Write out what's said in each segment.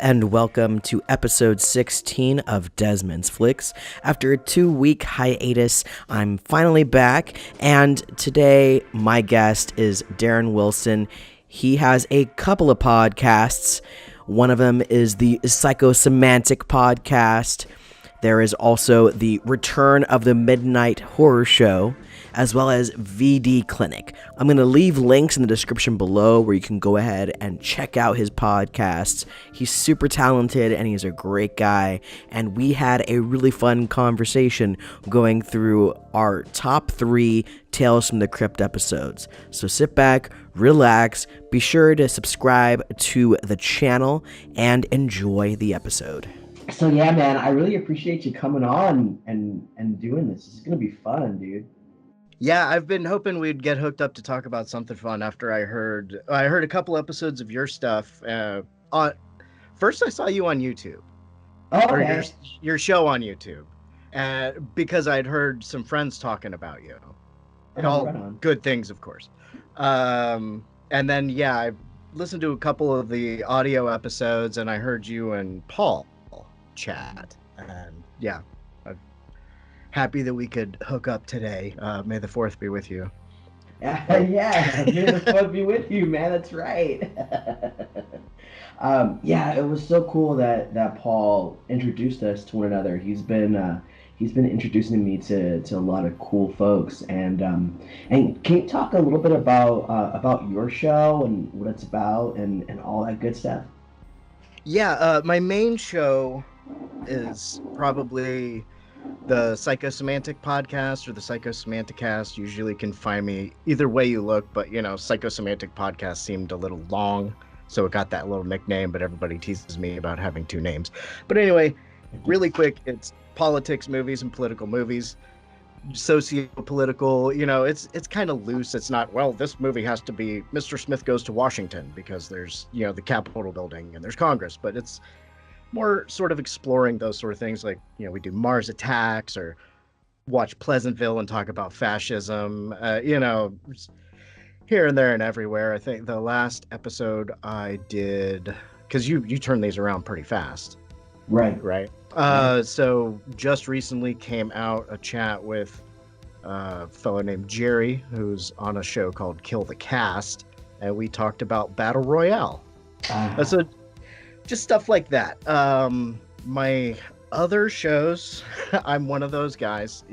and welcome to episode 16 of Desmond's Flicks. After a 2-week hiatus, I'm finally back, and today my guest is Darren Wilson. He has a couple of podcasts. One of them is the Psychosemantic podcast. There is also the Return of the Midnight Horror Show, as well as VD Clinic. I'm going to leave links in the description below where you can go ahead and check out his podcasts. He's super talented and he's a great guy. And we had a really fun conversation going through our top 3 Tales from the Crypt episodes. So sit back, relax, be sure to subscribe to the channel, and enjoy the episode. So yeah, man, I really appreciate you coming on and doing this. This is gonna be fun, dude. Yeah, I've been hoping we'd get hooked up to talk about something fun after I heard a couple episodes of your stuff. First I saw you on YouTube. Oh, or okay. your show on YouTube. Because I'd heard some friends talking about you. All right good things, of course. And then I listened to a couple of the audio episodes and I heard you and Paul chat. And yeah, I'm happy that we could hook up today. May the 4th be with you. Yeah, may the 4th be with you, man. That's right. It was so cool that Paul introduced us to one another. He's been introducing me to a lot of cool folks. And can you talk a little bit about your show and what it's about and all that good stuff? Yeah, my main show is probably the Psychosemantic podcast or the Psychosemantic cast. Usually can find me either way you look, but Psychosemantic podcast seemed a little long, so it got that little nickname, but everybody teases me about having 2 names. But anyway, really quick, it's politics movies and political movies, socio-political, it's kind of loose. It's not, well, this movie has to be Mr. Smith Goes to Washington because there's, the Capitol building and there's Congress, but it's more sort of exploring those sort of things. Like, we do Mars Attacks or watch Pleasantville and talk about fascism, here and there and everywhere. I think the last episode I did, because you turn these around pretty fast. Right. So just recently came out a chat with a fellow named Jerry, who's on a show called Kill the Cast, and we talked about Battle Royale. So just stuff like that. My other shows, I'm one of those guys,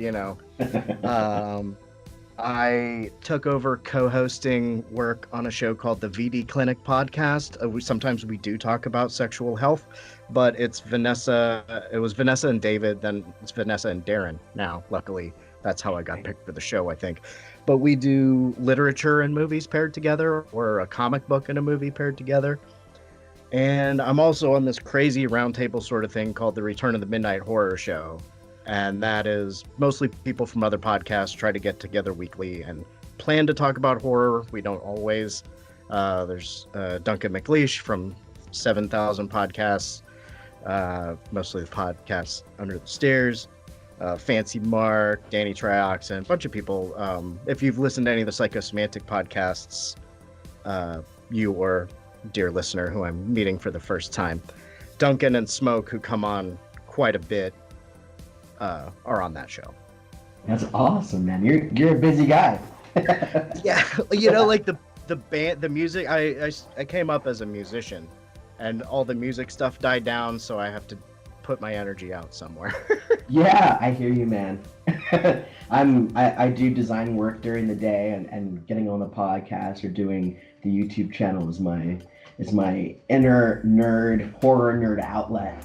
I took over co-hosting work on a show called the VD Clinic podcast. Sometimes we do talk about sexual health, but it was Vanessa and David, then it's Vanessa and Darren now. Luckily, that's how I got picked for the show, I think. But we do literature and movies paired together, or a comic book and a movie paired together. And I'm also on this crazy roundtable sort of thing called the Return of the Midnight Horror Show. And that is mostly people from other podcasts try to get together weekly and plan to talk about horror. We don't always. There's Duncan McLeish from 7,000 Podcasts, mostly the podcasts Under the Stairs, Fancy Mark, Danny Triox, and a bunch of people. If you've listened to any of the Psychosemantic podcasts, you or dear listener who I'm meeting for the first time, Duncan and Smoke, who come on quite a bit, are on that show. That's awesome, man. You're a busy guy. Yeah, like the band, the music. I came up as a musician, and all the music stuff died down, so I have to put my energy out somewhere. Yeah, I hear you, man. I do design work during the day, and getting on the podcast or doing the YouTube channel is my inner horror nerd outlet.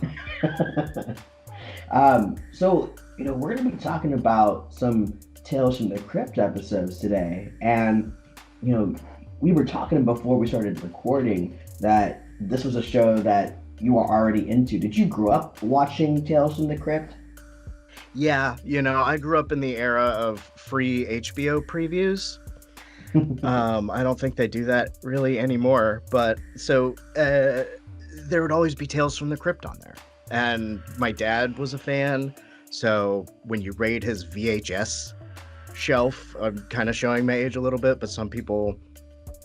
So we're gonna be talking about some Tales from the Crypt episodes today, and we were talking before we started recording that this was a show that you were already into. Did you grow up watching Tales from the Crypt? Yeah, I grew up in the era of free HBO previews. I don't think they do that really anymore, but so there would always be Tales from the Crypt on there. And my dad was a fan, so when you raid his VHS shelf, I'm kind of showing my age a little bit, but some people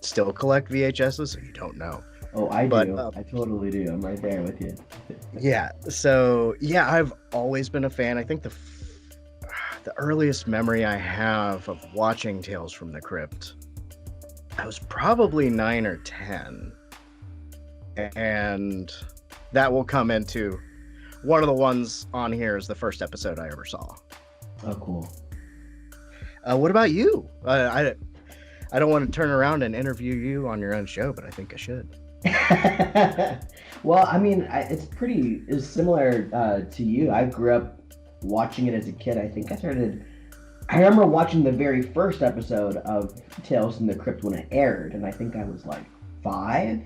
still collect VHSs, so you don't know. Oh, I But do. I totally do. I'm right there with you. yeah, so yeah, I've always been a fan. I think the earliest memory I have of watching Tales from the Crypt, I was probably 9 or 10, and that will come into one of the ones on here is the first episode I ever saw. Oh, cool. What about you? I don't want to turn around and interview you on your own show, but I think I should. Well, I mean, it's similar to you. I grew up watching it as a kid. I remember watching the very first episode of Tales from the Crypt when it aired, and I think I was like 5.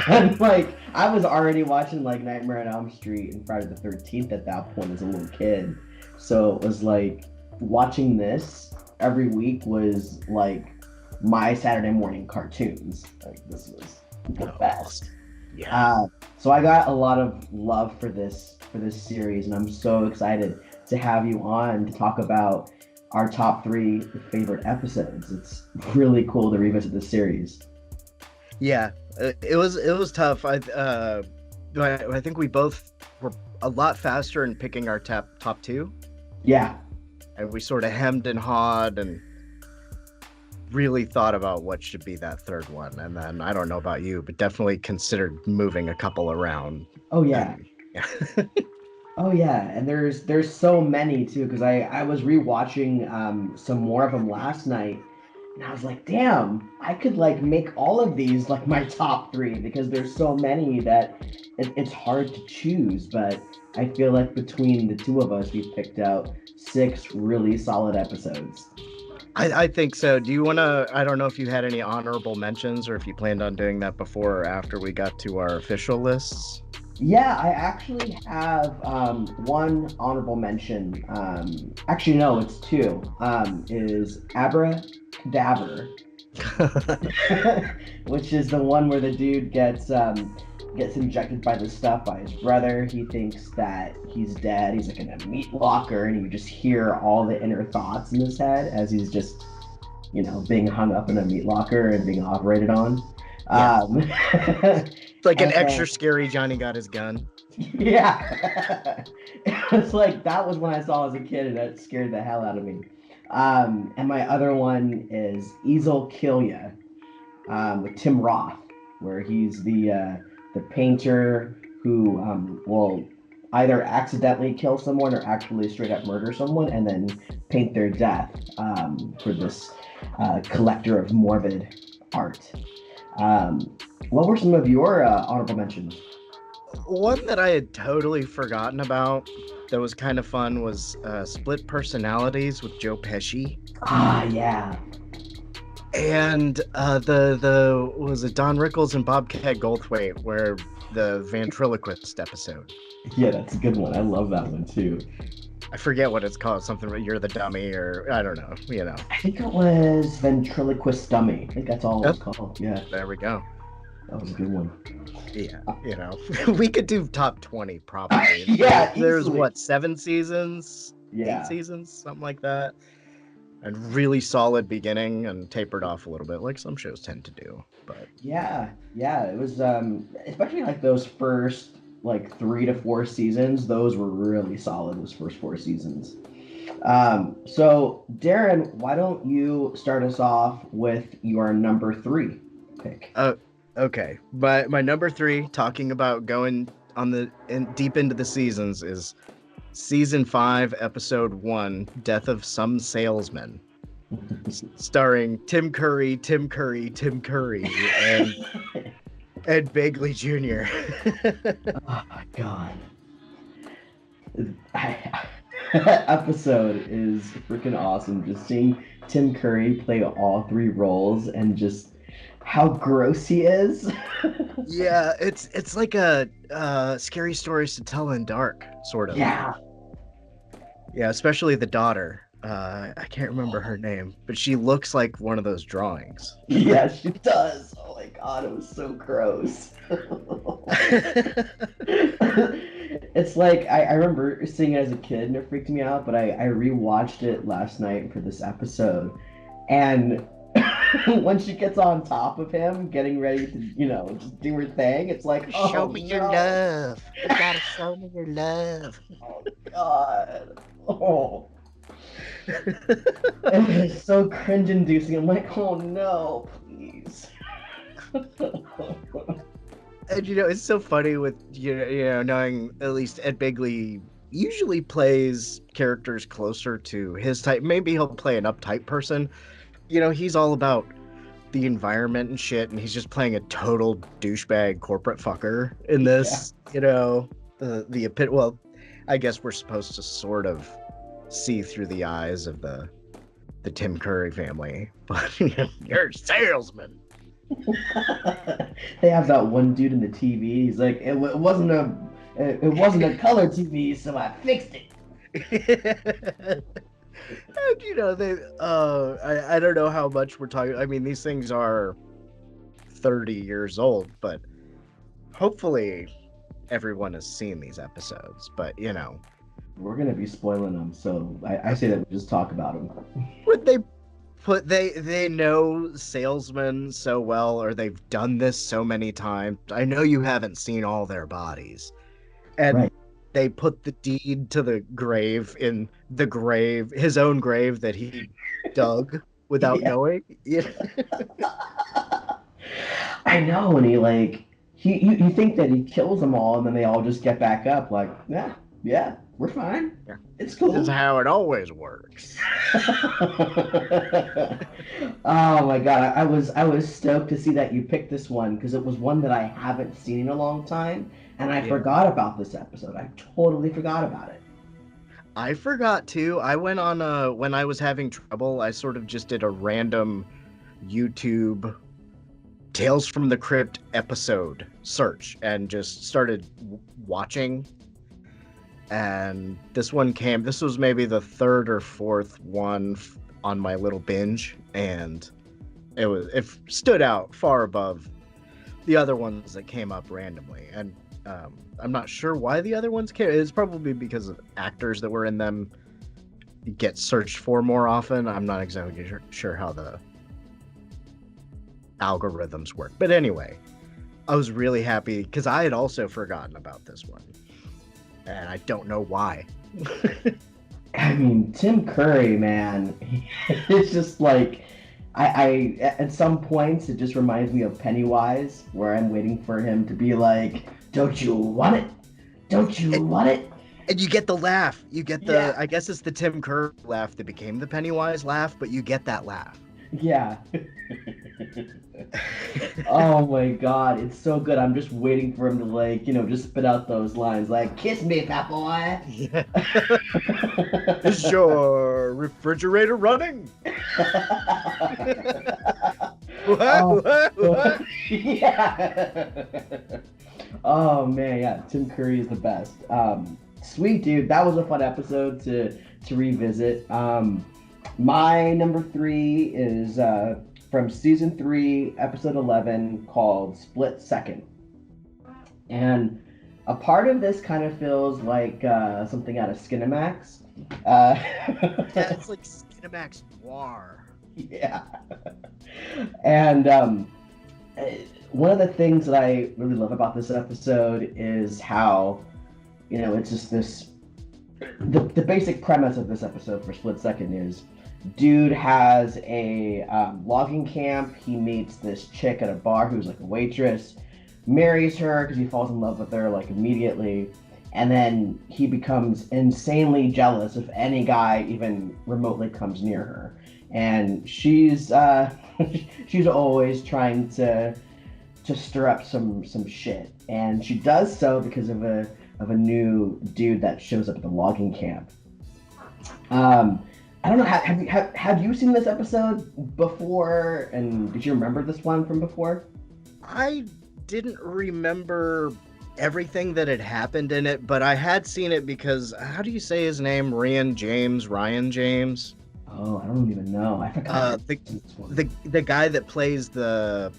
And like I was already watching like Nightmare on Elm Street and Friday the 13th at that point as a little kid. So it was like watching this every week was like my Saturday morning cartoons. Like this was the best. Yeah. So I got a lot of love for this series, and I'm so excited to have you on to talk about our top 3 favorite episodes. It's really cool to revisit this series. Yeah, it was tough. I think we both were a lot faster in picking our top 2. Yeah. And we sort of hemmed and hawed and really thought about what should be that third one. And then I don't know about you, but definitely considered moving a couple around. Oh yeah. Yeah. Oh yeah, and there's so many too, because I was rewatching some more of them last night, and I was like, damn, I could like make all of these like my top 3 because there's so many that it's hard to choose. But I feel like between the two of us, we've picked out 6 really solid episodes. I think so. Do you want to? I don't know if you had any honorable mentions or if you planned on doing that before or after we got to our official lists. Yeah, I actually have one honorable mention. Actually, no, it's 2. Is Abra Cadaver, which is the one where the dude gets injected by the stuff by his brother. He thinks that he's dead. He's like in a meat locker, and you just hear all the inner thoughts in his head as he's just, being hung up in a meat locker and being operated on. Yeah. It's like an extra scary Johnny Got His Gun. Yeah. It's like that was when I saw as a kid, and that scared the hell out of me. And my other one is Easel Kill Ya, with Tim Roth, where he's the painter who will either accidentally kill someone or actually straight up murder someone and then paint their death for this collector of morbid art. What were some of your honorable mentions? One that I had totally forgotten about that was kind of fun was Split Personalities with Joe Pesci. Ah, yeah. And the was it Don Rickles and Bobcat Goldthwait, where the ventriloquist episode. Yeah, that's a good one. I love that one too. I forget what it's called. Something You're the Dummy, or I don't know. I think it was Ventriloquist Dummy. I think that's all it was called. Yeah. There we go. That was a good one. Yeah, we could do top 20 probably. Yeah, there's easily. what, 7 seasons? Yeah. 8 seasons, something like that. And really solid beginning and tapered off a little bit, like some shows tend to do. But yeah, it was especially like those first like 3 to 4 seasons. Those were really solid. Those first 4 seasons. So Darren, why don't you start us off with your number 3 pick? Okay, but my number 3, talking about going on deep into the seasons, is season 5, episode 1, Death of Some Salesman, starring Tim Curry, and Ed Begley Jr. Oh my god. That episode is freaking awesome. Just seeing Tim Curry play all 3 roles and just how gross he is. Yeah, it's like a scary stories to tell in dark, sort of. Yeah, especially the daughter. I can't remember her name, but she looks like one of those drawings. Yeah, she does. Oh my god, it was so gross. It's like I remember seeing it as a kid and it freaked me out, but I rewatched it last night for this episode, and when she gets on top of him, getting ready to, just do her thing, it's like, Show oh me your no, love. You gotta show me your love. oh God, oh, and it's so cringe-inducing. I'm like, oh no, please. And it's so funny with knowing at least Ed Begley usually plays characters closer to his type. Maybe he'll play an uptight person. He's all about the environment and shit, and he's just playing a total douchebag corporate fucker in this. Well, I guess we're supposed to sort of see through the eyes of the Tim Curry family, but you're a salesman. They have that one dude in the TV. He's like, it wasn't a color TV, so I fixed it. And they I don't know how much we're talking. I mean, these things are 30 years old, but hopefully everyone has seen these episodes. But we're gonna be spoiling them, so I say that we just talk about them. would they know salesmen so well, or they've done this so many times. I know you haven't seen all their bodies, and Right. they put the deed to the grave in the grave, his own grave that he dug without Yeah. knowing. I know, and you think that he kills them all, and then they all just get back up, like, yeah, we're fine. Yeah. It's cool. This is how it always works. Oh my God, I was stoked to see that you picked this one because it was one that I haven't seen in a long time, and I forgot about this episode. I totally forgot about it. I forgot too. I went on when I was having trouble, I sort of just did a random YouTube Tales from the Crypt episode search and just started watching. And this was maybe the third or fourth one on my little binge, and it stood out far above the other ones that came up randomly. And I'm not sure why the other ones came. It's probably because of actors that were in them get searched for more often. I'm not exactly sure how the algorithms work. But anyway, I was really happy because I had also forgotten about this one. And I don't know why. I mean, Tim Curry, man, it's just like, I at some points it just reminds me of Pennywise, where I'm waiting for him to be like, "Don't you want it? Don't you want it?" And you get the laugh. You get the, Yeah. I guess it's the Tim Curry laugh that became the Pennywise laugh, but you get that laugh. Yeah. Oh my God, it's so good. I'm just waiting for him to just spit out those lines like, "Kiss me, fat boy." Yeah. Is your refrigerator running? What? Yeah. Oh man, yeah. Tim Curry is the best. Sweet dude, that was a fun episode to revisit. My number 3 is from season 3, episode 11, called Split Second. And a part of this kind of feels like something out of Skinamax. Yeah, it's like Skinamax Noir. Yeah. And one of the things that I really love about this episode is how, it's just this. The basic premise of this episode for Split Second is dude has a logging camp. He meets this chick at a bar who's like a waitress, marries her because he falls in love with her like immediately, and then he becomes insanely jealous if any guy even remotely comes near her. And she's she's always trying to stir up some shit, and she does so because of a new dude that shows up at the logging camp. I don't know. Have you seen this episode before? And did you remember this one from before? I didn't remember everything that had happened in it, but I had seen it because, how do you say his name? Ryan James? Oh, I don't even know. I forgot. The guy that plays the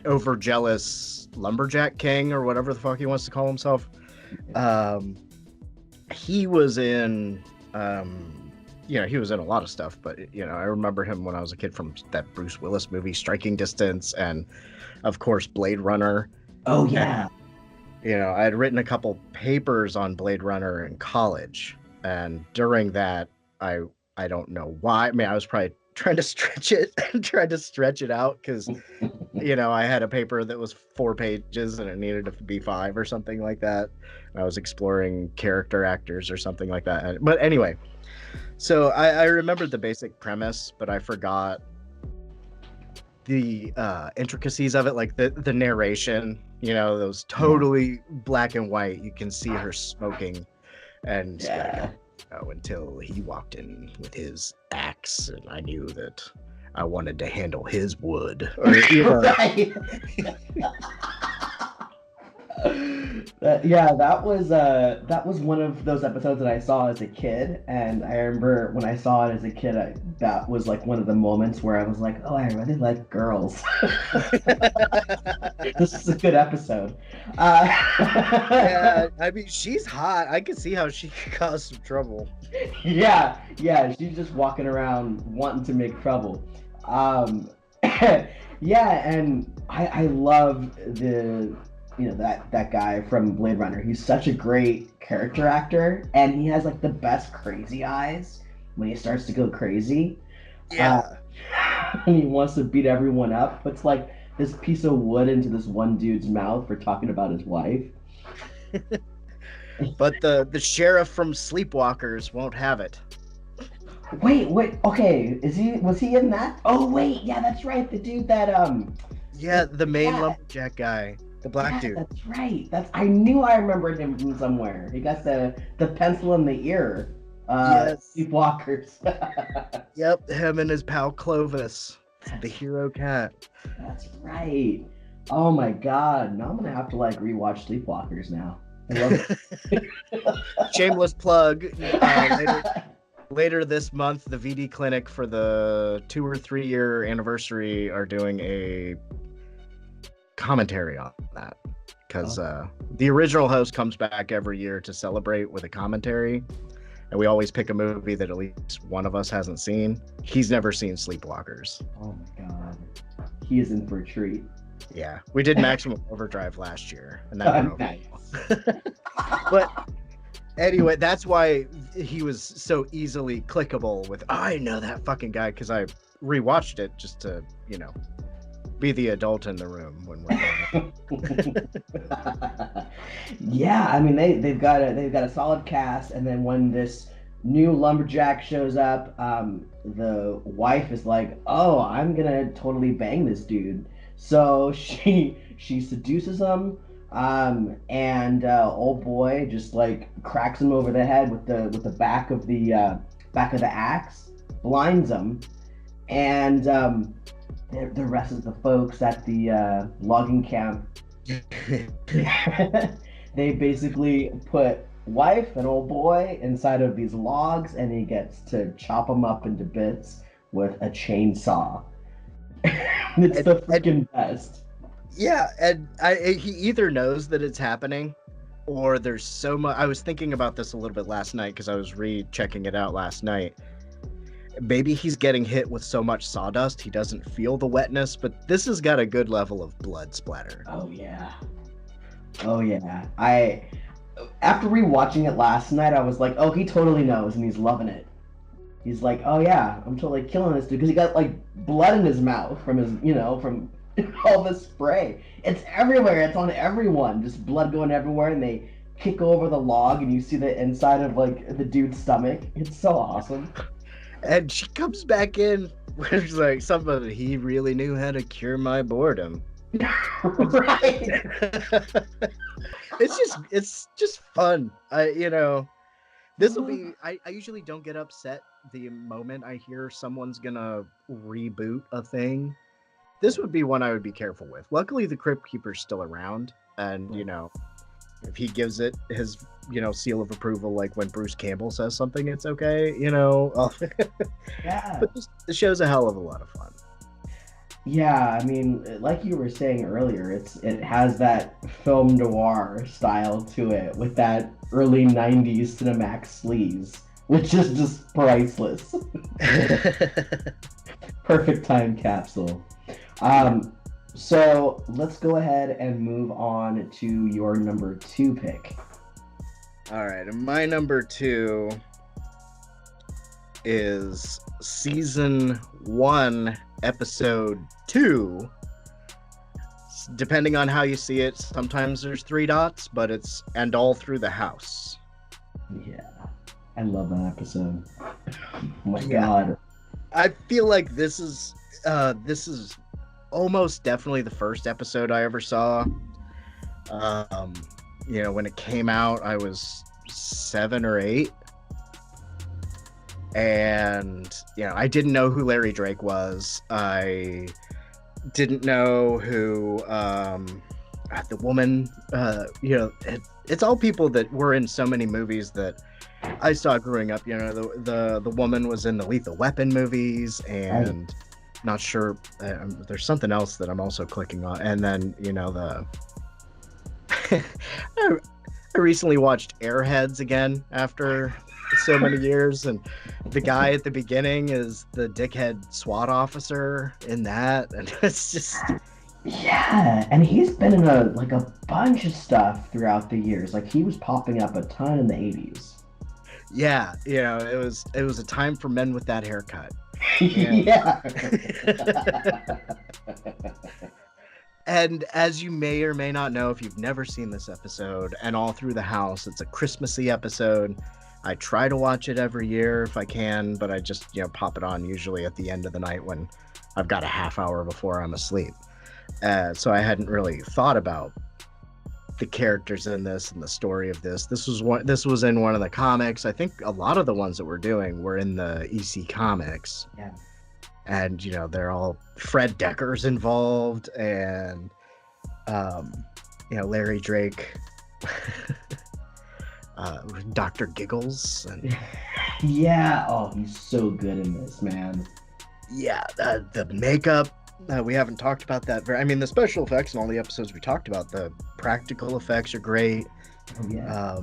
overjealous lumberjack king or whatever the fuck he wants to call himself. He was in he was in a lot of stuff, but I remember him when I was a kid from that Bruce Willis movie, Striking Distance, and of course Blade Runner. Oh yeah. And, I had written a couple papers on Blade Runner in college, and during that, I don't know why. I mean, I was probably trying to stretch it out because I had a paper that was 4 pages and it needed to be 5 or something like that. I was exploring character actors or something like that. But anyway, so I remembered the basic premise, but I forgot the intricacies of it, like the narration, those totally black and white. You can see her smoking and until he walked in with his axe and I knew that I wanted to handle his wood. Or, Right. That was one of those episodes that I saw as a kid, and I remember when I saw it as a kid, that was like one of the moments where I was like, oh, I really like girls. This is a good episode. Yeah, I mean, she's hot. I can see how she could cause some trouble. Yeah, she's just walking around wanting to make trouble. Yeah, and I love that guy from Blade Runner. He's such a great character actor, and he has like the best crazy eyes when he starts to go crazy. Yeah. And he wants to beat everyone up, puts like this piece of wood into this one dude's mouth for talking about his wife. But the sheriff from Sleepwalkers won't have it. Wait, okay, was he in that? Oh wait, yeah, that's right, the dude that Yeah, the main lumberjack guy. The black dude. That's right. I knew I remembered him from somewhere. He got the pencil in the ear. Yes. Sleepwalkers. Yep, him and his pal Clovis, the hero cat. That's right. Oh my god. Now I'm gonna have to like rewatch Sleepwalkers now. I love it. Shameless plug. Later this month, the VD Clinic for the 2 or 3 year anniversary are doing a commentary on that, because the original host comes back every year to celebrate with a commentary, and we always pick a movie that at least one of us hasn't seen. He's never seen Sleepwalkers. Oh my god, he is in for a treat. Yeah, we did Maximum Overdrive last year, and that went over nice. But anyway, that's why he was so easily clickable with, I know that fucking guy, because I rewatched it just to be the adult in the room when we're going. Yeah, I mean they've got a solid cast, and then when this new lumberjack shows up, the wife is like, oh, I'm gonna totally bang this dude. So she seduces him, and old boy just like cracks him over the head with the back of the axe, blinds him, and the rest of the folks at the logging camp, they basically put wife and old boy inside of these logs, and he gets to chop them up into bits with a chainsaw. It's the freaking best. Yeah, and he either knows that it's happening, or there's so much. I was thinking about this a little bit last night because I was checking it out last night. Maybe he's getting hit with so much sawdust he doesn't feel the wetness, but this has got a good level of blood splatter. Oh yeah. After rewatching it last night, I was like, oh, he totally knows, and he's loving it. He's like, oh yeah, I'm totally killing this dude, because he got like blood in his mouth from his, from all the spray. It's everywhere. It's on everyone. Just blood going everywhere, and they kick over the log, and you see the inside of like the dude's stomach. It's so awesome. And she comes back in where she's like, somebody, he really knew how to cure my boredom. Right. It's just fun. This will be, I usually don't get upset the moment I hear someone's gonna reboot a thing. This would be one I would be careful with. Luckily, the Crypt Keeper's still around, and if he gives it his seal of approval, like when Bruce Campbell says something, it's okay. Yeah. But the show's a hell of a lot of fun. Yeah, I mean, like you were saying earlier, it has that film noir style to it with that early 90s Cinemax sleaze. which is just priceless. Perfect time capsule. So let's go ahead and move on to your number 2 pick. All right, and my number 2 is season 1, episode 2. Depending on how you see it, sometimes there's 3 dots, but it's "And All Through the House." Yeah, I love that episode. Oh my God. I feel like this is almost definitely the first episode I ever saw. When it came out, I was 7 or 8. And, I didn't know who Larry Drake was. I didn't know who the woman, it's all people that were in so many movies that I saw growing up. The woman was in the Lethal Weapon movies, and not sure, there's something else that I'm also clicking on. And then, I recently watched Airheads again after so many years, and the guy at the beginning is the dickhead SWAT officer in that, and it's just and he's been in a bunch of stuff throughout the years. Like, he was popping up a ton in the 80s. Yeah, it was a time for men with that haircut. Yeah. And as you may or may not know, if you've never seen this episode, "And All Through the House," it's a Christmassy episode. I try to watch it every year if I can, but I just, pop it on usually at the end of the night when I've got a half hour before I'm asleep. So I hadn't really thought about the characters in this and the story of this. This was in one of the comics. I think a lot of the ones that we're doing were in the EC comics. Yeah. And, they're all Fred Decker's involved, and, Larry Drake, Dr. Giggles. And Yeah. Oh, he's so good in this, man. Yeah, the makeup. We haven't talked about that. The special effects in all the episodes we talked about, the practical effects are great. Oh, yeah.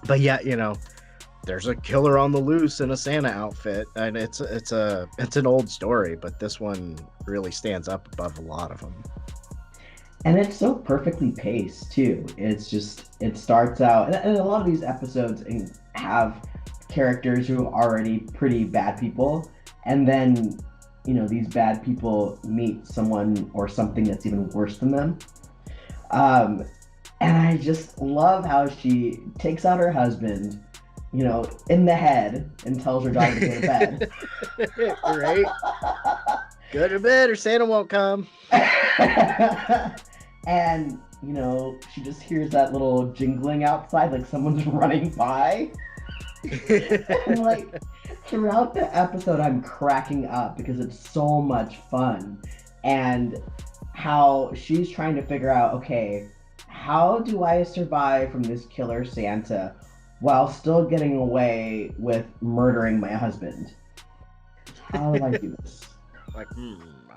But yeah, there's a killer on the loose in a Santa outfit, and it's an old story, but this one really stands up above a lot of them. And it's so perfectly paced too. It's just, it starts out, and a lot of these episodes have characters who are already pretty bad people, and then these bad people meet someone or something that's even worse than them. And I just love how she takes out her husband, in the head, and tells her daughter to go to bed. Right? Go to bed or Santa won't come. And, she just hears that little jingling outside, like someone's running by. And throughout the episode, I'm cracking up because it's so much fun. And how she's trying to figure out, okay, how do I survive from this killer Santa while still getting away with murdering my husband? How do I do this?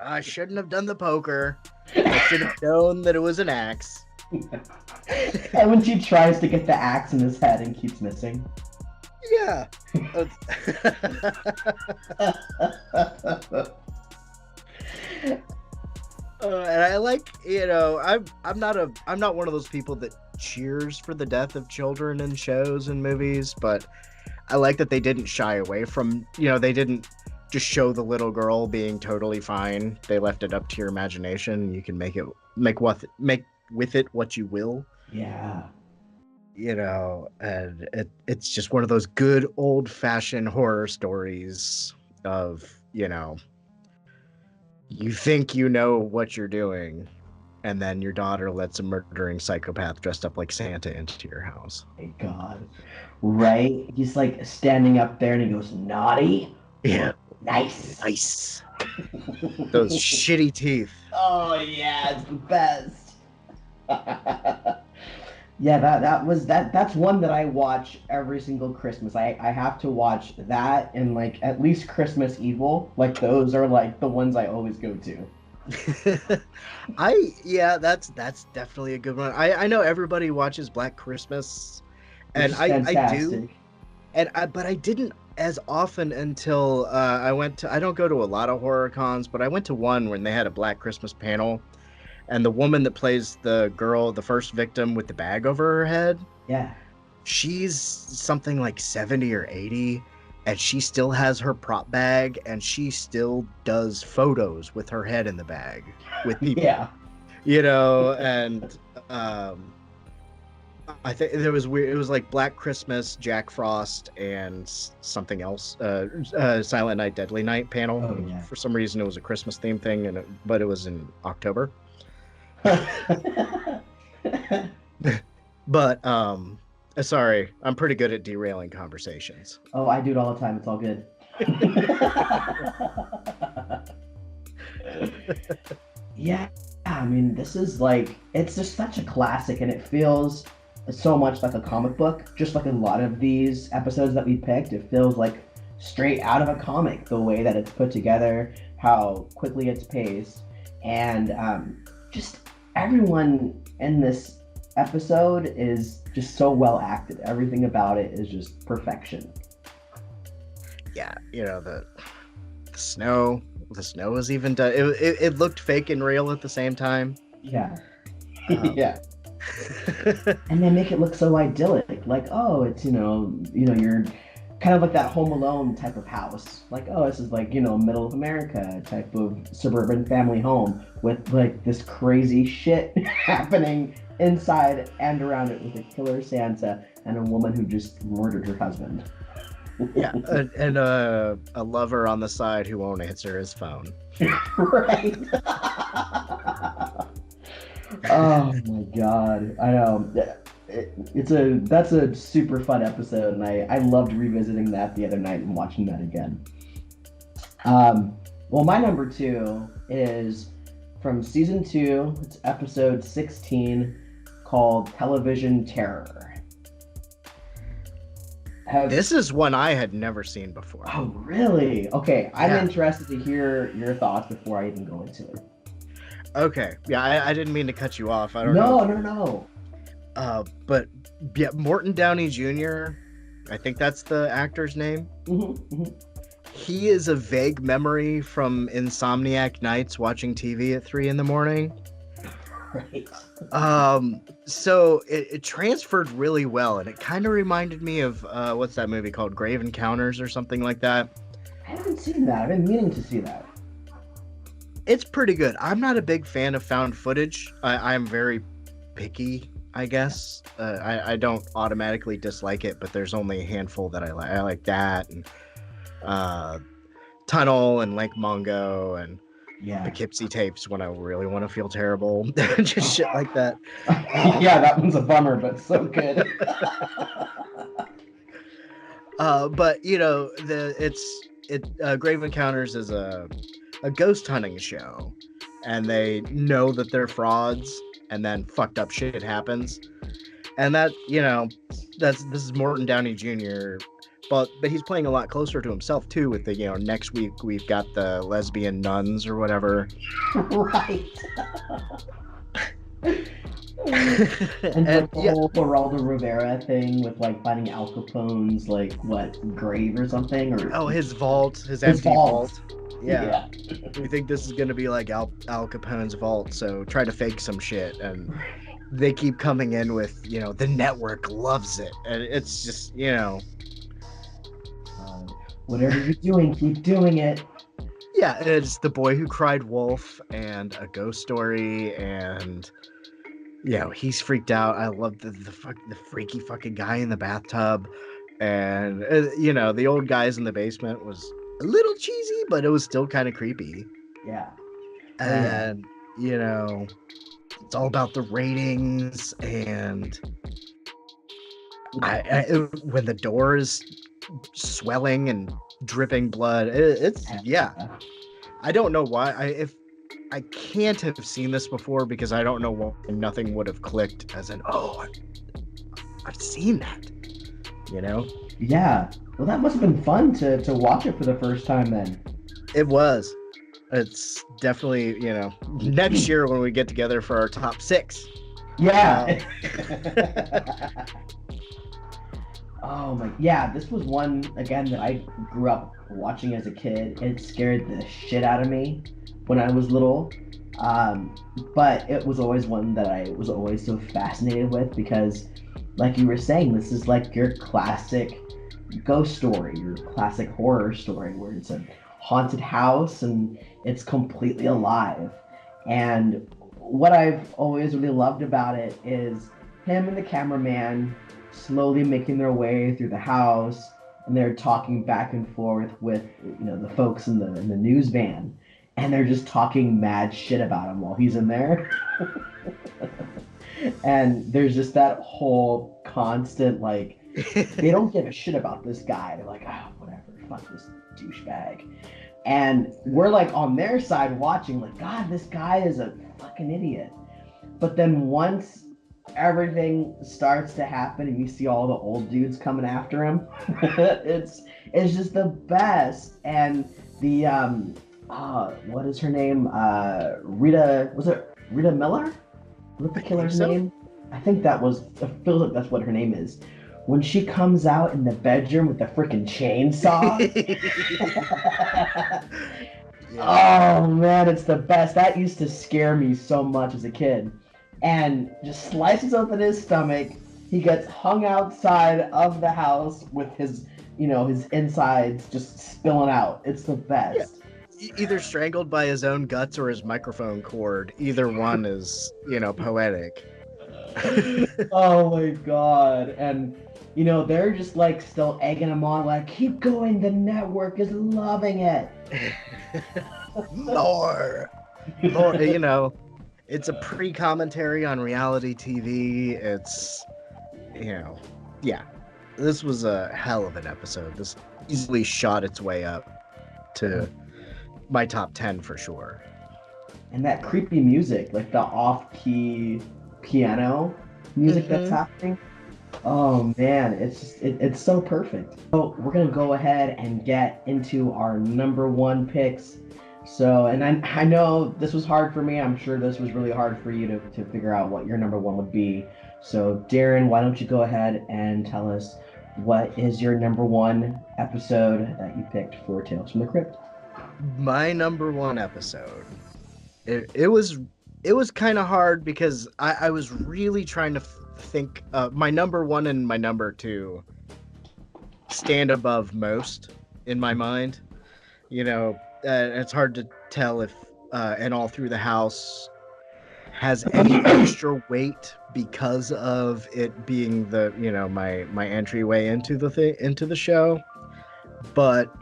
I shouldn't have done the poker. I should have known that it was an axe. And when she tries to get the axe in his head and keeps missing. Yeah. And I like, I'm not one of those people that cheers for the death of children in shows and movies, but I like that they didn't shy away from, they didn't just show the little girl being totally fine. They left it up to your imagination. You can make with it what you will. Yeah. And it's just one of those good old-fashioned horror stories of, you think you know what you're doing, and then your daughter lets a murdering psychopath dressed up like Santa into your house. My God. Right? He's standing up there and he goes, naughty? Yeah. Nice. Those shitty teeth. Oh, yeah, it's the best. Yeah, that's one that I watch every single Christmas. I have to watch that and at least Christmas Evil. Those are the ones I always go to. That's definitely a good one. I know everybody watches Black Christmas, and I do. But I didn't as often until I don't go to a lot of horror cons, but I went to one when they had a Black Christmas panel, and the woman that plays the girl, the first victim with the bag over her head, Yeah. she's something like 70 or 80, and she still has her prop bag, and she still does photos with her head in the bag with people. Yeah. And I think there was weird. It was like Black Christmas, Jack Frost, and something else. Silent Night, Deadly Night panel. Oh, yeah. For some reason, it was a Christmas theme thing, but it was in October. But sorry, I'm pretty good at derailing conversations. Oh, I do it all the time. It's all good. Yeah, I mean, this is like, it's just such a classic, and it feels so much like a comic book. Just like a lot of these episodes that we picked, it feels like straight out of a comic, the way that it's put together, how quickly it's paced, and just everyone in this episode is just so well acted. Everything about it is just perfection. Yeah, the snow was even done. It looked fake and real at the same time. Yeah. Yeah. And they make it look so idyllic. Like, oh, it's, you're kind of like that Home Alone type of house. Like, oh, this is like, middle of America type of suburban family home with like this crazy shit happening inside and around it with a killer Santa and a woman who just murdered her husband. Yeah, and a lover on the side who won't answer his phone. Right. Oh my god, I know. That's a super fun episode, and I loved revisiting that the other night and watching that again. Well, my number 2 is from season 2. It's episode 16, called Television Terror. This is one I had never seen before. Oh, really? Okay, I'm Yeah. interested to hear your thoughts before I even go into it. Okay, yeah, I didn't mean to cut you off. I don't know. No. But yeah, Morton Downey Jr., I think that's the actor's name. Mm-hmm. He is a vague memory from Insomniac nights watching TV at 3 a.m. Right. So it transferred really well, and it kind of reminded me of what's that movie called, Grave Encounters or something like that. I haven't seen that. I've been meaning to see that. It's pretty good. I'm not a big fan of found footage. I'm very picky, I guess. I don't automatically dislike it, but there's only a handful that I like. I like that, and Tunnel, and Lake Mungo, and Poughkeepsie tapes when I really want to feel terrible. Just shit like that. Yeah, that one's a bummer, but so good. But Grave Encounters is a ghost hunting show, and they know that they're frauds, and then fucked up shit happens, and that this is Morton Downey Jr. But he's playing a lot closer to himself too. With the next week we've got the lesbian nuns or whatever. Right. And like the whole Geraldo Rivera thing with like finding Al Capone's grave or something, or his vault, his empty vault. Yeah. We think this is gonna be like Al Capone's vault, so try to fake some shit, and they keep coming in with the network loves it, and it's just whatever you're doing, keep doing it. Yeah, it's The Boy Who Cried Wolf and A Ghost Story, and he's freaked out. I love the freaky fucking guy in the bathtub, and the old guys in the basement was a little cheesy, but it was still kind of creepy. Yeah. And it's all about the ratings, and I when the door is swelling and dripping blood, it's I don't know why I can't have seen this before, because I don't know why nothing would have clicked as I've seen that, Yeah. Well, that must have been fun to watch it for the first time then. It was. It's definitely, next year when we get together for our top 6. Yeah. Oh my, yeah, this was one again that I grew up watching as a kid. It scared the shit out of me when I was little. Um, but it was always one that I was always so fascinated with because, like you were saying, this is like your classic ghost story, your classic horror story where it's a haunted house and it's completely alive. And what I've always really loved about it is him and the cameraman slowly making their way through the house, and they're talking back and forth with the folks in the news van, and they're just talking mad shit about him while he's in there. And there's just that whole constant like they don't give a shit about this guy. They're like, oh, whatever, fuck this douchebag. And we're like on their side watching, like, God, this guy is a fucking idiot. But then once everything starts to happen and you see all the old dudes coming after him, it's just the best. And the what is her name? Rita, was it Rita Miller? What's the killer's name? I think that was, it feels like that's what her name is. When she comes out in the bedroom with the freaking chainsaw. Yeah. Oh man, it's the best. That used to scare me so much as a kid. And just slices open his stomach. He gets hung outside of the house with his insides just spilling out. It's the best. Either strangled by his own guts or his microphone cord. Either one is, poetic. Oh my god. And they're just like still egging him on, like, keep going, the network is loving it. More. It's a pre-commentary on reality TV. It's, yeah. This was a hell of an episode. This easily shot its way up to my top 10 for sure. And that creepy music, like the off-key piano music that's happening. Oh man, it's so perfect. So we're gonna go ahead and get into our number one picks. So, and I know this was hard for me. I'm sure this was really hard for you to figure out what your number one would be. So Darren, why don't you go ahead and tell us what is your number one episode that you picked for Tales from the Crypt? My number one episode. It was kind of hard because I was really trying to think my number one and my number two stand above most in my mind. It's hard to tell if and All Through the House has any extra weight because of it being the my entryway into the show, but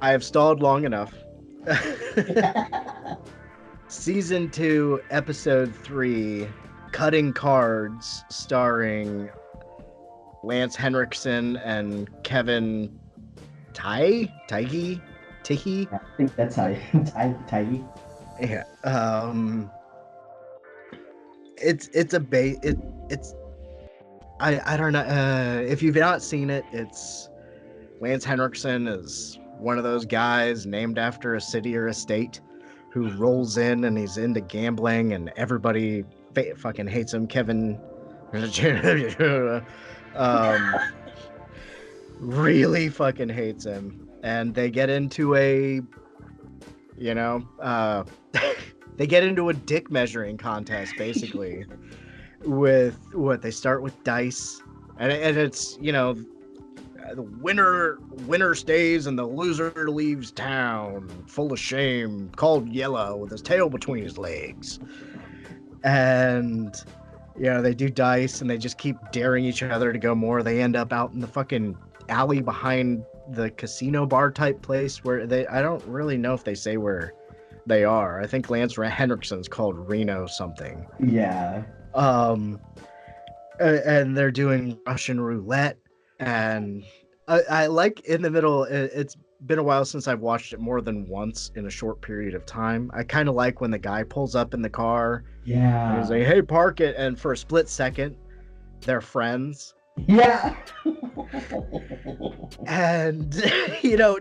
I have stalled long enough. Season 2, episode 3, Cutting Cards, starring Lance Henriksen and Kevin Tiggy? I think that's how Tiggy. Yeah. I don't know. If you've not seen it, it's Lance Henriksen is one of those guys named after a city or a state who rolls in and he's into gambling and everybody fucking hates him. Kevin really fucking hates him, and they get into a they get into a dick measuring contest basically. With what they start with dice, and it's the winner stays and the loser leaves town full of shame, called Yellow with his tail between his legs. And they do dice and they just keep daring each other to go more. They end up out in the fucking alley behind the casino bar type place where I don't really know if they say where they are. I think Lance Henriksen's called Reno something. Yeah. And they're doing Russian roulette, and I like in the middle. It's been a while since I've watched it more than once in a short period of time. I kind of like when the guy pulls up in the car. Yeah. And he's like, "Hey, park it," and for a split second, they're friends. Yeah. And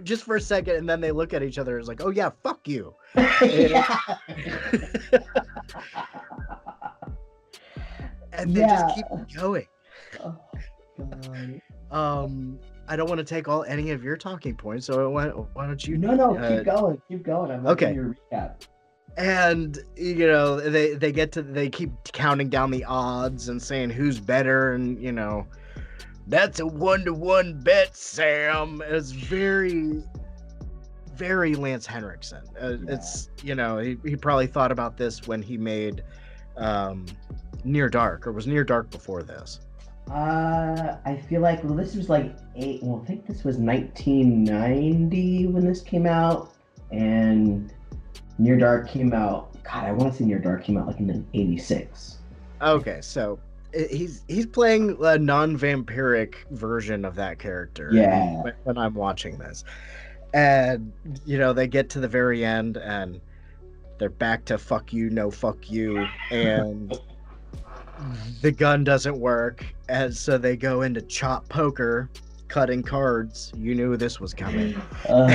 just for a second, and then they look at each other. It's like, "Oh yeah, fuck you." Yeah. And they just keep going. Oh, I don't want to take any of your talking points, so why don't you? No, keep going. I'm Okay. your recap. And they keep counting down the odds and saying who's better, and that's a 1-to-1 bet, Sam. It's very, very Lance Henriksen. It's he probably thought about this when he made Near Dark, or was Near Dark before this? I feel like this was like I think this was 1990 when this came out, and Near Dark came out. God, I want to say Near Dark came out like in '86. Okay, so he's playing a non-vampiric version of that character. Yeah. When I'm watching this, and they get to the very end, and they're back to fuck you, no fuck you, and the gun doesn't work, and so they go into chop poker, cutting cards. You knew this was coming. And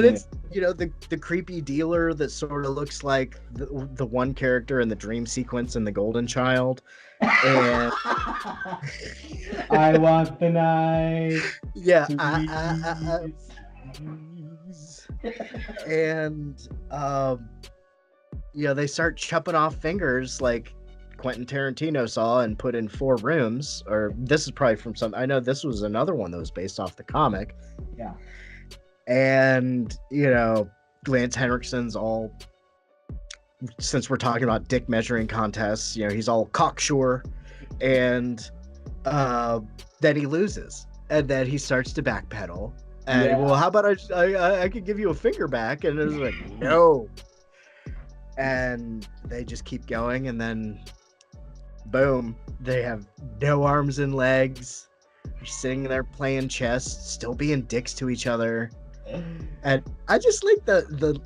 it's the creepy dealer that sort of looks like the one character in the dream sequence in The Golden Child. And I want the knife. Yeah. And they start chopping off fingers like Quentin Tarantino saw and put in 4 rooms. Or this is probably from I know this was another one that was based off the comic. Yeah. And Lance Henriksen's all, since we're talking about dick measuring contests, he's all cocksure, and then he loses, and then he starts to backpedal, and well, how about I could give you a finger back, and it's like, no. And they just keep going, and then boom, they have no arms and legs. They're sitting there playing chess, still being dicks to each other. And I just like the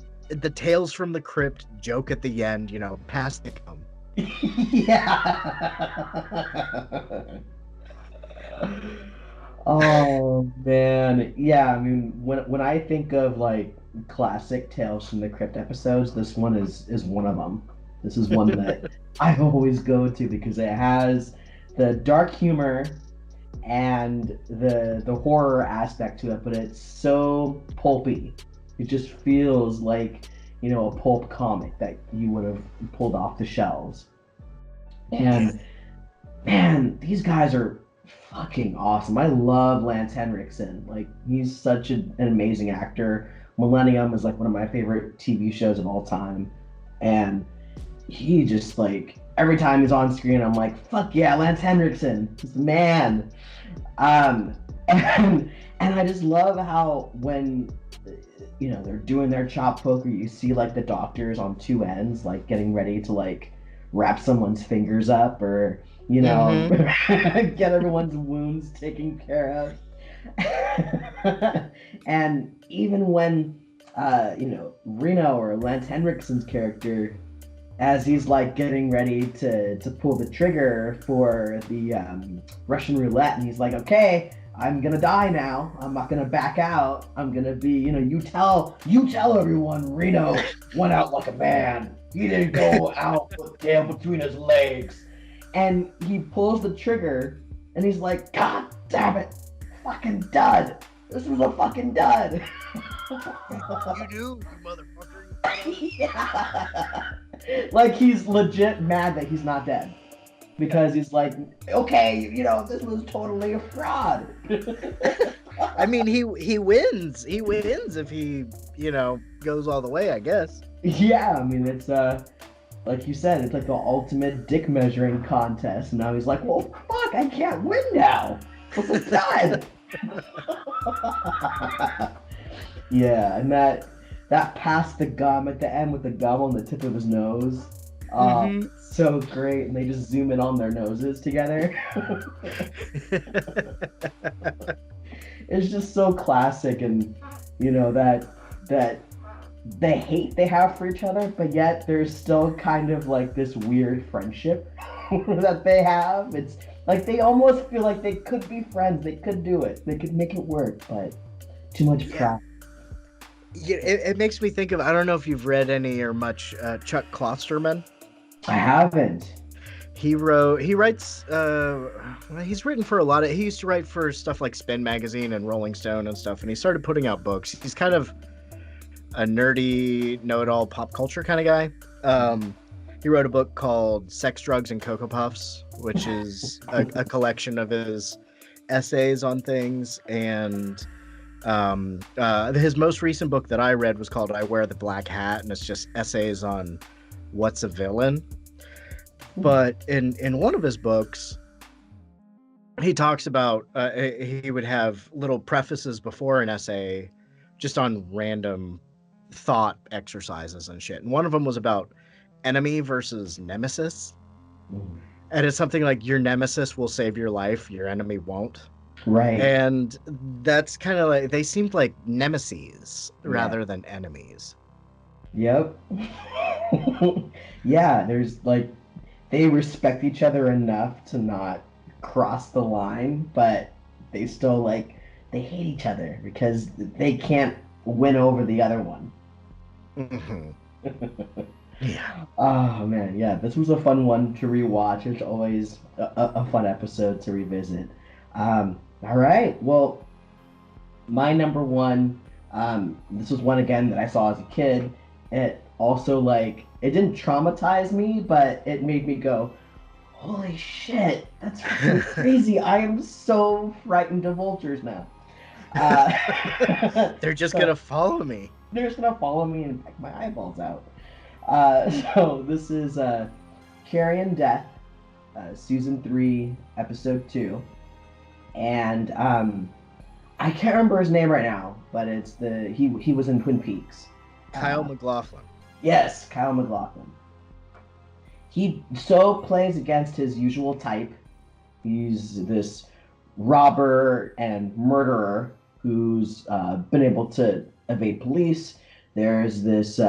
Tales from the Crypt joke at the end, pass the cum. Yeah. Oh man, yeah. I mean, when I think of like classic Tales from the Crypt episodes, this one is one of them. This is one that I always go to because it has the dark humor and the horror aspect to it, but it's so pulpy. It just feels like a pulp comic that you would have pulled off the shelves. And man, these guys are fucking awesome. I love Lance Henriksen. Like, he's such an amazing actor. Millennium is like one of my favorite TV shows of all time, and he just like every time he's on screen, I'm like, fuck yeah, Lance Henriksen, he's the man. And I just love how when they're doing their chop poker, you see like the doctors on 2 ends, like getting ready to like wrap someone's fingers up, or get everyone's wounds taken care of. And even when Reno, or Lance Henriksen's character, as he's like getting ready to pull the trigger for the Russian roulette, and he's like, okay, I'm gonna die now. I'm not gonna back out. I'm gonna be, you tell everyone Reno went out like a man. He didn't go out with the tail between his legs. And he pulls the trigger, and he's like, God damn it, fucking dud. This was a fucking dud. You do, you motherfucker. Yeah. Like, he's legit mad that he's not dead. Because he's like, okay, this was totally a fraud. I mean, he wins. He wins if he, goes all the way, I guess. Yeah, I mean, it's, like you said, it's like the ultimate dick measuring contest. And now he's like, well, fuck, I can't win now. It's done. Yeah, and that passed the gum at the end with the gum on the tip of his nose. So great, and they just zoom in on their noses together. It's just so classic, and that the hate they have for each other, but yet there's still kind of like this weird friendship that they have. It's like they almost feel like they could be friends. They could do it. They could make it work, but too much pride. Yeah, it makes me think of, I don't know if you've read any or much Chuck Klosterman. I haven't. He writes, he's written for a lot of, he used to write for stuff like Spin Magazine and Rolling Stone and stuff, and he started putting out books. He's kind of a nerdy, know-it-all pop culture kind of guy. He wrote a book called Sex, Drugs, and Cocoa Puffs, which is a collection of his essays on things. And his most recent book that I read was called I Wear the Black Hat, and it's just essays on what's a villain. But in one of his books, he talks about, he would have little prefaces before an essay just on random thought exercises and shit. And one of them was about enemy versus nemesis. And it's something like your nemesis will save your life, your enemy won't. Right. And that's kind of like, they seemed like nemesis rather than enemies. Yep. Yeah, there's like, they respect each other enough to not cross the line, but they still like, they hate each other because they can't win over the other one. Yeah. Oh man, yeah, this was a fun one to rewatch. It's always a fun episode to revisit. All right, well, my number one, this was one again that I saw as a kid. It also like, it didn't traumatize me, but it made me go, holy shit, that's fucking crazy. I am so frightened of vultures now. They're just gonna follow me. They're just gonna follow me and peck my eyeballs out. So this is Carrion Death, season 3, episode 2, and I can't remember his name right now, but it's he was in Twin Peaks. Kyle MacLachlan. Yes, Kyle MacLachlan. He so plays against his usual type. He's this robber and murderer who's been able to evade police. There's this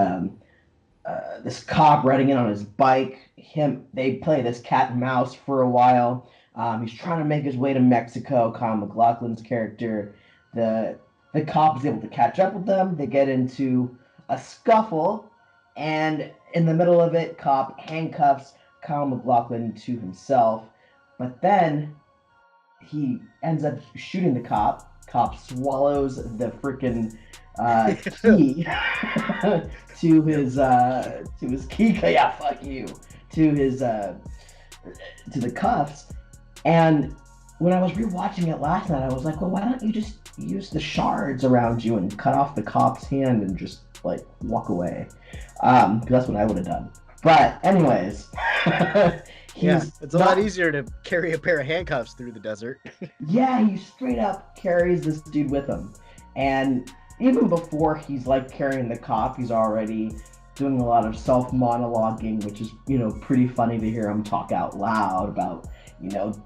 this cop riding in on his bike. They play this cat and mouse for a while. He's trying to make his way to Mexico. Kyle MacLachlan's character, the cop is able to catch up with them. They get into a scuffle, and in the middle of it, cop handcuffs Kyle MacLachlan to himself. But then he ends up shooting the cop. Cop swallows the freaking key to his key. Yeah, fuck you. To the cuffs. And when I was rewatching it last night, I was like, well, why don't you just use the shards around you and cut off the cop's hand and just like walk away? Because that's what I would have done. But anyways, it's a lot easier to carry a pair of handcuffs through the desert. Yeah, he straight up carries this dude with him. And even before he's like carrying the cop, he's already doing a lot of self-monologuing, which is, pretty funny to hear him talk out loud about,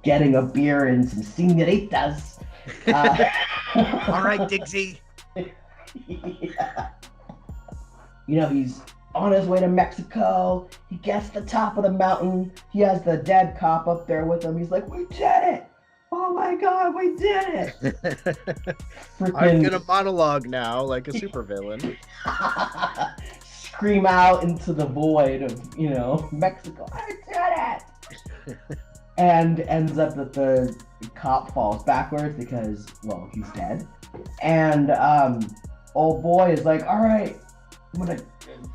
getting a beer and some senoritas. All right, Dixie. Yeah. He's on his way to Mexico. He gets to the top of the mountain. He has the dead cop up there with him. He's like, we did it. Oh my God, we did it. I'm gonna monologue now like a supervillain. Scream out into the void of, Mexico. I did it. And ends up that the cop falls backwards because, well, he's dead. And old boy is like, all right, I'm gonna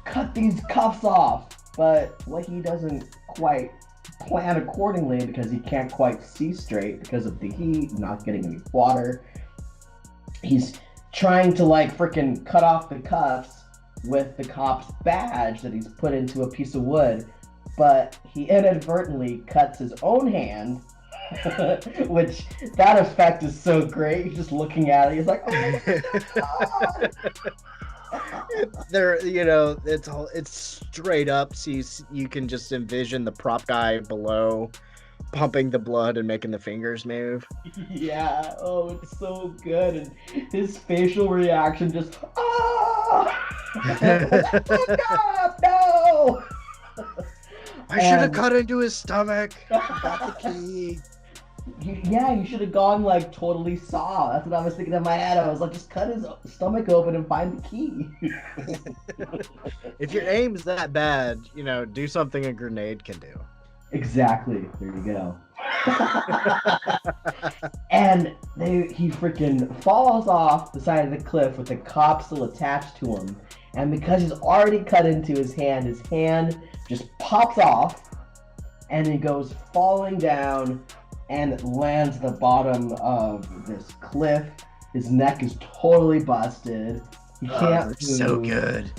cut these cuffs off. But he doesn't quite plan accordingly because he can't quite see straight because of the heat, not getting any water. He's trying to freaking cut off the cuffs with the cop's badge that he's put into a piece of wood, but he inadvertently cuts his own hand, which that effect is so great. He's just looking at it. He's like, oh my God. It's straight up, so you can just envision the prop guy below pumping the blood and making the fingers move. Yeah, oh, it's so good. And his facial reaction just, oh! God, no! I should have cut into his stomach. Got the key. You should have gone totally Saw. That's what I was thinking in my head. I was like, just cut his stomach open and find the key. If your aim is that bad, do something a grenade can do. Exactly. There you go. And he freaking falls off the side of the cliff with the cop still attached to him. And because he's already cut into his hand just pops off, and he goes falling down and lands at the bottom of this cliff. His neck is totally busted. He can't move. So good.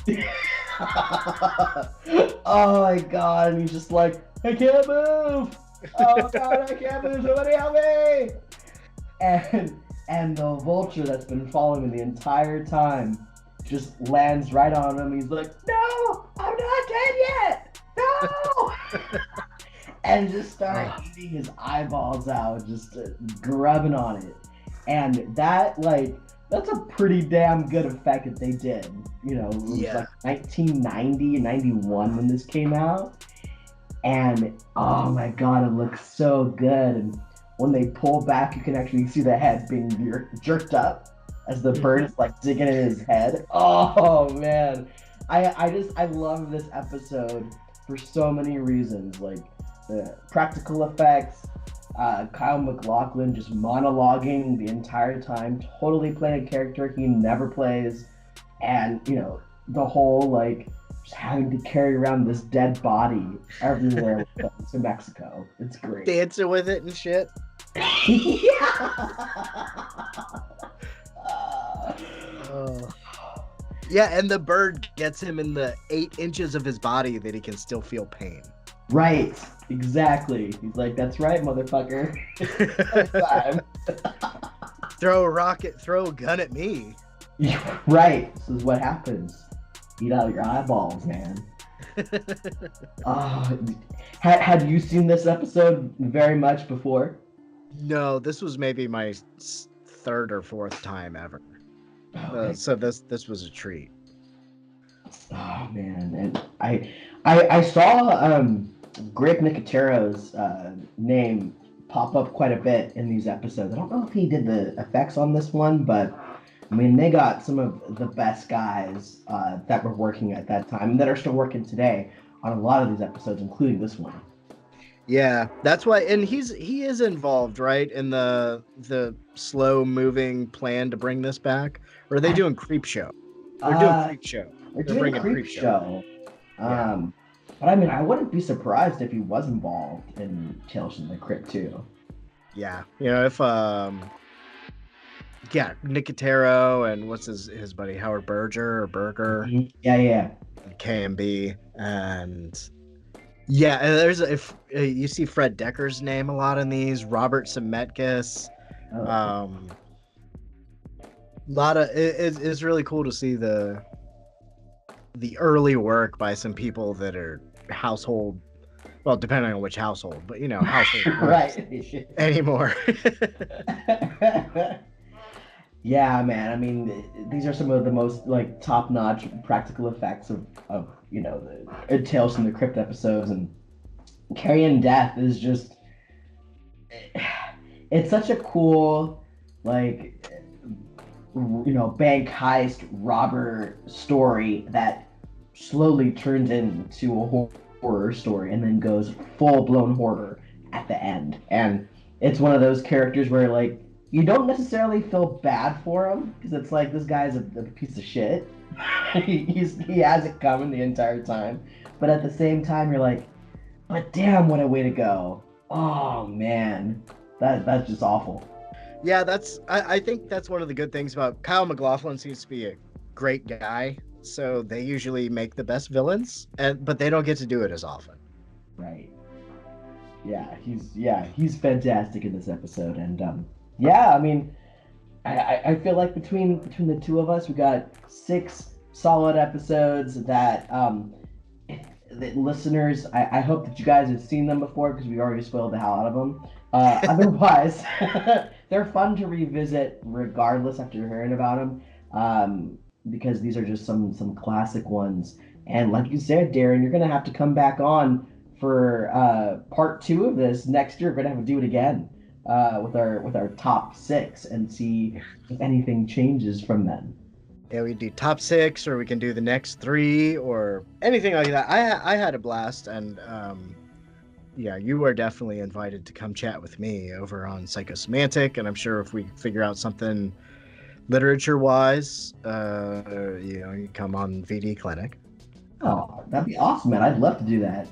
Oh my god, and he's just like, I can't move! Oh god, I can't move, somebody help me! And the vulture that's been following him the entire time just lands right on him. He's like, no, I'm not dead yet! No! And just start eating his eyeballs out, just grubbing on it. And that, like, that's a pretty damn good effect that they did. You know, it was like 1990 and 91 when this came out. And oh my god, it looks so good. And when they pull back, you can actually see the head being jerked up as the bird is like digging in his head. Oh man, I love this episode for so many reasons. Like the practical effects, Kyle MacLachlan just monologuing the entire time, totally playing a character he never plays, and you know, the whole like just having to carry around this dead body everywhere to Mexico. It's great. Dancing with it and shit. Yeah, and the bird gets him in the 8 inches of his body that he can still feel pain. Right, exactly. He's like, that's right, motherfucker. Throw a rocket, throw a gun at me. Yeah, right, this is what happens. Eat out your eyeballs, man. Had you seen this episode very much before? No, this was maybe my 3rd or 4th time ever. Okay. So this was a treat. Oh man, and I saw Greg Nicotero's name pop up quite a bit in these episodes. I don't know if he did the effects on this one, but I mean, they got some of the best guys that were working at that time and that are still working today on a lot of these episodes, including this one. Yeah, that's why, and he is involved, right, in the slow moving plan to bring this back. Or are they doing Creep Show? They're doing Creep Show. They're doing Creep Show. But I mean, I wouldn't be surprised if he was involved in Tales from the Crypt too. Yeah, you know, if Nicotero and what's his buddy Howard Berger. Mm-hmm. Yeah. KMB and. Yeah, and there's you see Fred Decker's name a lot in these. Robert Zemeckis, lot of it's really cool to see the early work by some people that are household, well, depending on which household, but you know, household right anymore. Yeah, man. I mean, these are some of the most like top-notch practical effects of you know the Tales from the Crypt episodes, and Carrion Death is just it's such a cool like you know bank heist robber story that slowly turns into a horror story and then goes full-blown horror at the end. And it's one of those characters where like you don't necessarily feel bad for him because it's like this guy's a piece of shit. he has it coming the entire time, but at the same time you're like, but damn, what a way to go. Oh man, that's just awful. Yeah, I think that's one of the good things about Kyle MacLachlan. Seems to be a great guy, so they usually make the best villains, but they don't get to do it as often. Right. Yeah, he's fantastic in this episode, and yeah, I mean, I feel like between the two of us, we got 6 solid episodes that the listeners, I hope that you guys have seen them before because we already spoiled the hell out of them. Otherwise, they're fun to revisit regardless after hearing about them, because these are just some classic ones. And like you said, Darren, you're gonna have to come back on for part 2 of this next year. We're gonna have to do it again. With our top 6 and see if anything changes from then. Yeah, we do top 6, or we can do the next 3, or anything like that. I had a blast, and Yeah, you are definitely invited to come chat with me over on Psychosemantic, and I'm sure if we figure out something literature-wise, you come on VD Clinic. Oh, that'd be awesome, man. I'd love to do that.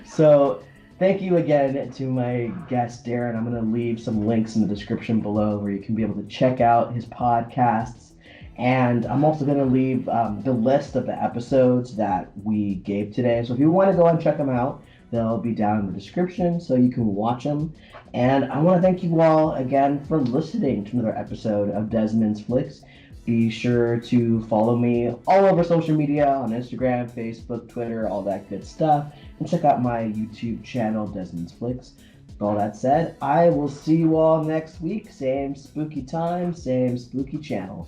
So, thank you again to my guest, Darren. I'm going to leave some links in the description below where you can be able to check out his podcasts. And I'm also going to leave the list of the episodes that we gave today. So, if you want to go and check them out, they'll be down in the description so you can watch them. And I want to thank you all again for listening to another episode of Desmond's Flicks. Be sure to follow me all over social media on Instagram, Facebook, Twitter, all that good stuff. And check out my YouTube channel, Desmond's Flicks. With all that said, I will see you all next week. Same spooky time, same spooky channel.